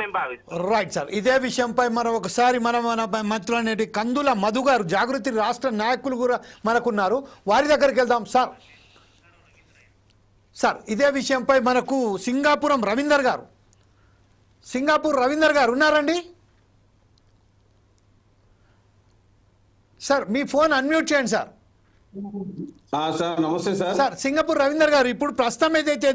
మేము భావిస్తాం. Right sir, ఇదే విషయంపై మనం ఒకసారి మన మంత్రులు కందుల మధు గారు జాగృతి రాష్ట్ర నాయకులు కూడా మనకున్నారు, వారి దగ్గరికి వెళ్దాం. సార్ ఇదే విషయంపై మనకు సింగపూర్ రవీందర్ గారు ఉన్నారండి? సార్ మీ ఫోన్ అన్మ్యూట్ చేయండి సార్. సార్ నమస్తే సార్. సార్ సింగపూర్ రవీందర్ గారు, ఇప్పుడు ప్రస్తుతం ఏదైతే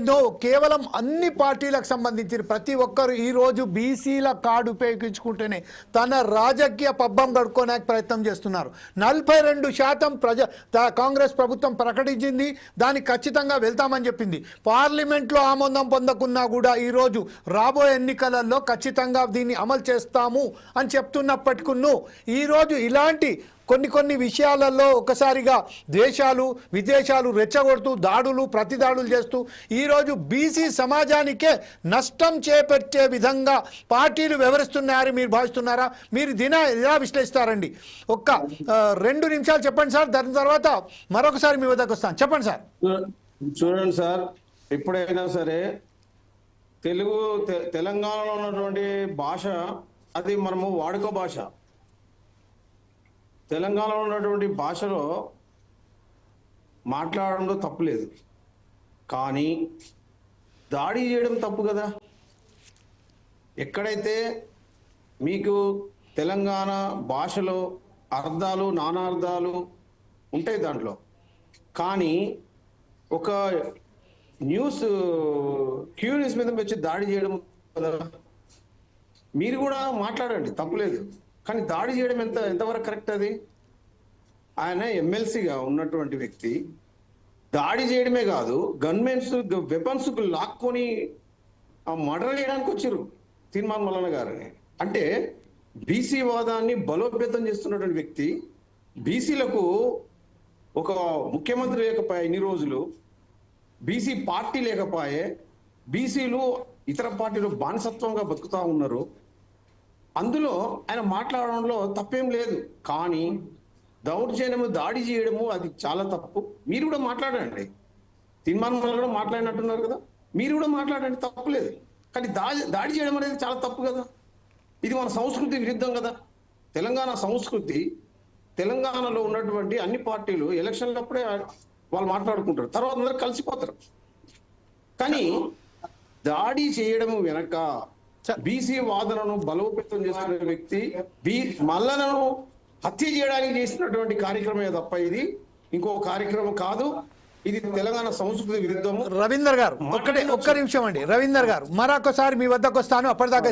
కేవలం అన్ని పార్టీలకు సంబంధించిన ప్రతి ఒక్కరు ఈ రోజు బీసీల కార్డు ఉపయోగించుకుంటేనే తన రాజకీయ పబ్బం గడుపుకోవడానికి ప్రయత్నం చేస్తున్నారు. 42% కాంగ్రెస్ ప్రభుత్వం ప్రకటించింది, దానికి ఖచ్చితంగా వెళ్తామని చెప్పింది. పార్లమెంట్లో ఆమోదం పొందకున్నా కూడా ఈరోజు రాబోయే ఎన్నికలలో ఖచ్చితంగా దీన్ని అమలు చేస్తాము అని చెప్తున్నప్పటికీ ఈరోజు ఇలాంటి కొన్ని విషయాలలో ఒకసారిగా విదేశాలు రెచ్చగొడుతూ ప్రతిదాడులు చేస్తూ ఈరోజు బీసీ సమాజానికే నష్టం చేపట్టే విధంగా పార్టీలు వ్యవహరిస్తున్నారని మీరు భావిస్తున్నారా? మీరు ఎలా విశ్లేషిస్తారండి? 2 నిమిషాలు చెప్పండి సార్, దాని తర్వాత మరొకసారి మీ వద్దకు వస్తాను. చెప్పండి సార్. చూడండి సార్, ఎప్పుడైనా సరే తెలంగాణలో ఉన్నటువంటి భాష అది మనము వాడుక భాష. తెలంగాణలో ఉన్నటువంటి భాషలో మాట్లాడడంలో తప్పులేదు, కానీ దాడి చేయడం తప్పు కదా. ఎక్కడైతే మీకు తెలంగాణ భాషలో అర్థాలు నానార్థాలు ఉంటాయి దాంట్లో, కానీ ఒక క్యూ న్యూస్ మీద వచ్చి దాడి చేయడం కదా. మీరు కూడా మాట్లాడండి, తప్పులేదు, కానీ దాడి చేయడం ఎంతవరకు కరెక్ట్? అది ఆయన ఎమ్మెల్సీగా ఉన్నటువంటి వ్యక్తి దాడి చేయడమే కాదు, వెపన్స్ లాక్కొని మర్డర్ చేయడానికి వచ్చారు తీర్మాన్ మల్లన్న గారిని. అంటే బీసీ వాదాన్ని బలోపేతం చేస్తున్నటువంటి వ్యక్తి, బీసీలకు ఒక ముఖ్యమంత్రి లేకపోయే ఇన్ని రోజులు, బీసీ పార్టీ లేకపోయే, బీసీలు ఇతర పార్టీలు బానిసత్వంగా బతుకుతా ఉన్నారు. అందులో ఆయన మాట్లాడడంలో తప్పేం లేదు, కానీ దౌర్జన్యము దాడి చేయడము అది చాలా తప్పు. మీరు కూడా మాట్లాడండి, తీర్మానం కూడా మాట్లాడినట్టున్నారు కదా, మీరు కూడా మాట్లాడండి, తప్పులేదు. కానీ దాడి చేయడం అనేది చాలా తప్పు కదా. ఇది మన సంస్కృతి విరుద్ధం కదా. తెలంగాణ సంస్కృతి, తెలంగాణలో ఉన్నటువంటి అన్ని పార్టీలు ఎలక్షన్లప్పుడే వాళ్ళు మాట్లాడుకుంటారు, తర్వాత అందరూ కలిసిపోతారు. కానీ దాడి చేయడము వెనక బీసీ వాదనను బలోపేతం చేస్తున్న వ్యక్తి మల్లనను హత్య చేయడానికి చేసినటువంటి కార్యక్రమే తప్ప ఇది ఇంకో కార్యక్రమం కాదు. ఇది తెలంగాణ సంస్కృతి విరుద్ధము. రవీందర్ గారు ఒక్క నిమిషం అండి. రవీందర్ గారు మరొకసారి మీ వద్దకు వస్తాను, అప్పటిదాకా